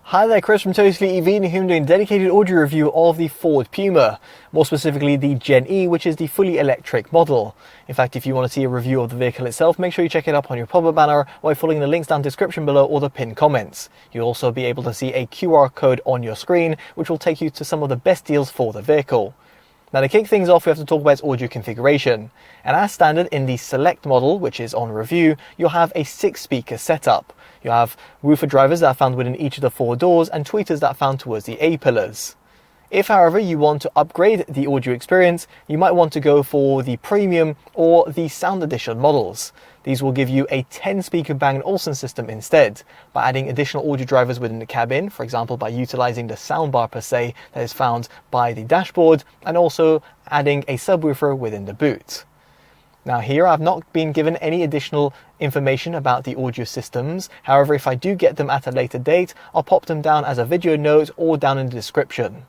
Hi there, Chris from TotallyEV, and here I'm doing a dedicated audio review of the Ford Puma, more specifically the Gen E, which is the fully electric model. In fact, if you want to see a review of the vehicle itself, make sure you check it up on your pop-up banner by following the links down in the description below or the pinned comments. You'll also be able to see a QR code on your screen, which will take you to some of the best deals for the vehicle. Now, to kick things off, we have to talk about its audio configuration. And as standard in the Select model, which is on review, you'll have a 6-speaker setup. You have woofer drivers that are found within each of the 4 doors and tweeters that are found towards the A-pillars. If, however, you want to upgrade the audio experience, you might want to go for the Premium or the Sound Edition models. These will give you a 10-speaker Bang Olufsen system instead, by adding additional audio drivers within the cabin, for example by utilizing the soundbar per se that is found by the dashboard, and also adding a subwoofer within the boot. Now here I've not been given any additional information about the audio systems. However, if I do get them at a later date, I'll pop them down as a video note or down in the description.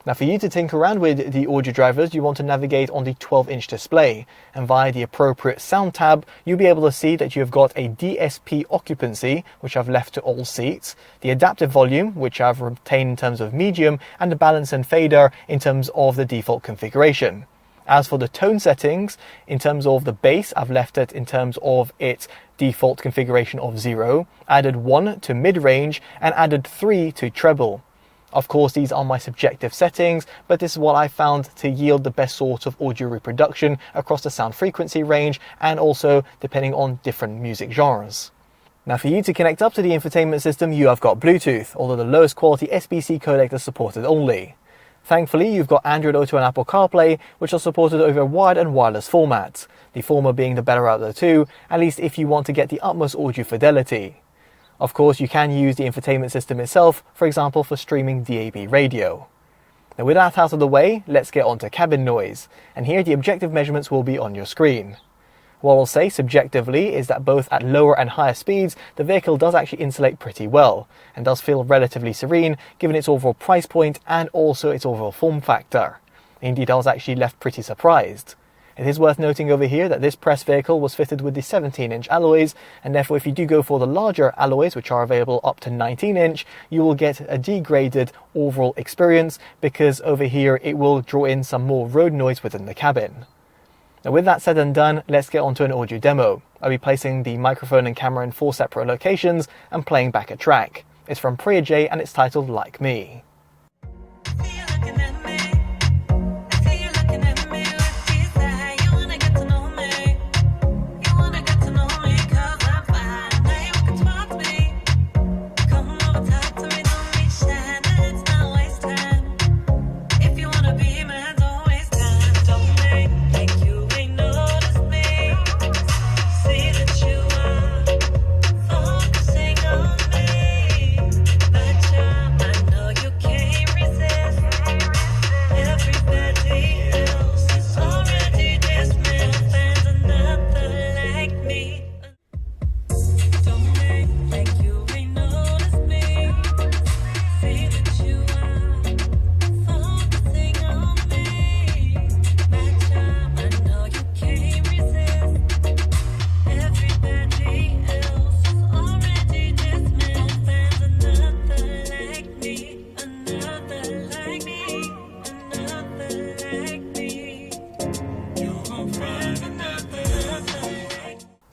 Now, for you to tinker around with the audio drivers, you want to navigate on the 12-inch display, and via the appropriate sound tab, you'll be able to see that you've got a DSP occupancy, which I've left to all seats, the adaptive volume, which I've retained in terms of medium, and the balance and fader in terms of the default configuration. As for the tone settings, in terms of the bass, I've left it in terms of its default configuration of 0, added 1 to mid-range, and added 3 to treble. Of course, these are my subjective settings, but this is what I found to yield the best sort of audio reproduction across the sound frequency range and also depending on different music genres. Now, for you to connect up to the infotainment system, you have got Bluetooth, although the lowest quality SBC codec is supported only. Thankfully, you've got Android Auto and Apple CarPlay, which are supported over wired and wireless formats, the former being the better out of the two, at least if you want to get the utmost audio fidelity. Of course, you can use the infotainment system itself, for example, for streaming DAB radio. Now, with that out of the way, let's get on to cabin noise, and here the objective measurements will be on your screen. What I'll say subjectively is that both at lower and higher speeds, the vehicle does actually insulate pretty well, and does feel relatively serene given its overall price point and also its overall form factor. Indeed, I was actually left pretty surprised. It is worth noting over here that this press vehicle was fitted with the 17-inch alloys, and therefore if you do go for the larger alloys, which are available up to 19-inch, you will get a degraded overall experience because over here it will draw in some more road noise within the cabin. Now, with that said and done, let's get on to an audio demo. I'll be placing the microphone and camera in 4 separate locations and playing back a track. It's from Priya J and it's titled Like Me.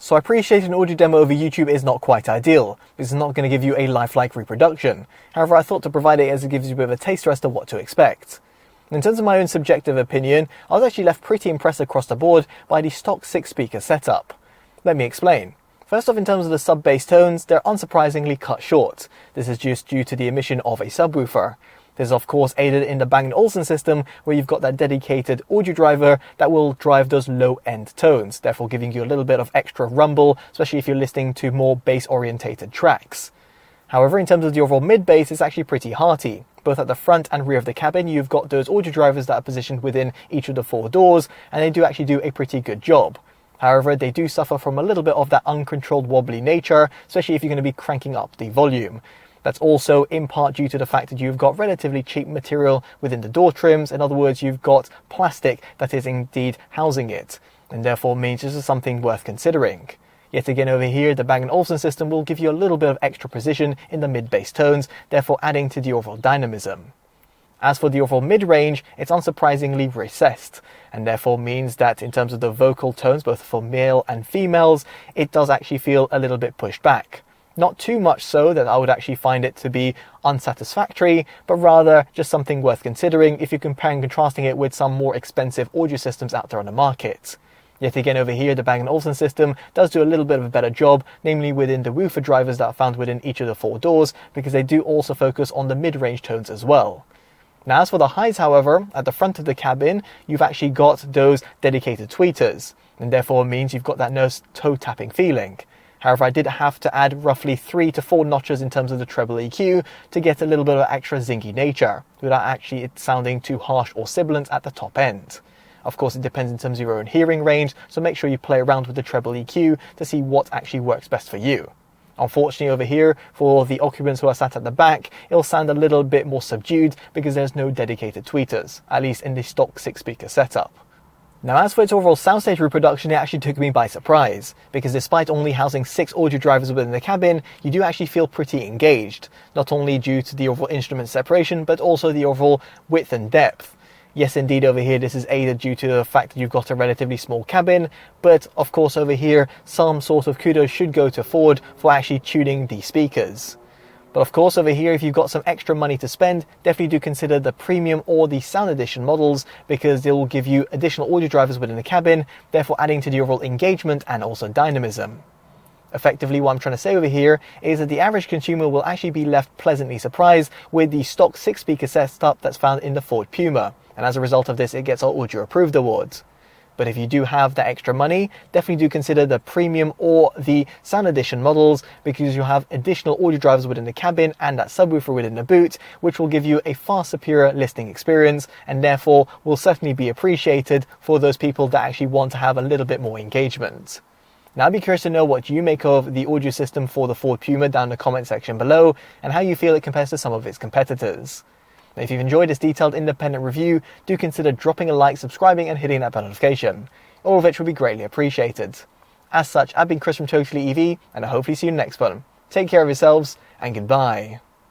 So I appreciate an audio demo over YouTube is not quite ideal, because it's not going to give you a lifelike reproduction. However, I thought to provide it as it gives you a bit of a taster as to what to expect. In terms of my own subjective opinion, I was actually left pretty impressed across the board by the stock 6-speaker setup. Let me explain. First off, in terms of the sub-bass tones, they're unsurprisingly cut short. This is just due to the omission of a subwoofer. This is of course aided in the Bang Olufsen system, where you've got that dedicated audio driver that will drive those low-end tones, therefore giving you a little bit of extra rumble, especially if you're listening to more bass-orientated tracks. However, in terms of the overall mid-bass, it's actually pretty hearty. Both at the front and rear of the cabin, you've got those audio drivers that are positioned within each of the 4 doors, and they do actually do a pretty good job. However, they do suffer from a little bit of that uncontrolled wobbly nature, especially if you're going to be cranking up the volume. That's also in part due to the fact that you've got relatively cheap material within the door trims. In other words, you've got plastic that is indeed housing it, and therefore means this is something worth considering. Yet again over here, the Bang Olufsen system will give you a little bit of extra precision in the mid-bass tones, therefore adding to the overall dynamism. As for the overall mid-range, it's unsurprisingly recessed, and therefore means that in terms of the vocal tones, both for male and females, it does actually feel a little bit pushed back. Not too much so that I would actually find it to be unsatisfactory, but rather just something worth considering if you're comparing and contrasting it with some more expensive audio systems out there on the market. Yet again over here, the Bang & Olufsen system does do a little bit of a better job, namely within the woofer drivers that are found within each of the 4 doors, because they do also focus on the mid-range tones as well. Now as for the highs, however, at the front of the cabin, you've actually got those dedicated tweeters, and therefore means you've got that nice toe tapping feeling. However, I did have to add roughly 3 to 4 notches in terms of the treble EQ to get a little bit of extra zingy nature, without actually it sounding too harsh or sibilant at the top end. Of course, it depends in terms of your own hearing range, so make sure you play around with the treble EQ to see what actually works best for you. Unfortunately over here, for the occupants who are sat at the back, it'll sound a little bit more subdued because there's no dedicated tweeters, at least in the stock 6-speaker setup. Now as for its overall soundstage reproduction, it actually took me by surprise, because despite only housing 6 audio drivers within the cabin, you do actually feel pretty engaged, not only due to the overall instrument separation, but also the overall width and depth. Yes, indeed, over here, this is aided due to the fact that you've got a relatively small cabin, but of course over here, some sort of kudos should go to Ford for actually tuning the speakers. But of course over here, if you've got some extra money to spend, definitely do consider the premium or the sound edition models, because they will give you additional audio drivers within the cabin, therefore adding to the overall engagement and also dynamism. Effectively, what I'm trying to say over here is that the average consumer will actually be left pleasantly surprised with the stock 6-speaker setup that's found in the Ford Puma, and as a result of this, it gets our Audio Approved awards. But if you do have that extra money, definitely do consider the premium or the sound edition models, because you have additional audio drivers within the cabin and that subwoofer within the boot, which will give you a far superior listening experience, and therefore will certainly be appreciated for those people that actually want to have a little bit more engagement. Now I'd be curious to know what you make of the audio system for the Ford Puma down in the comment section below, and how you feel it compares to some of its competitors. Now, if you've enjoyed this detailed independent review, do consider dropping a like, subscribing and hitting that bell notification, all of which would be greatly appreciated. As such, I've been Chris from TotallyEV, and I'll hopefully see you in the next one. Take care of yourselves, and goodbye.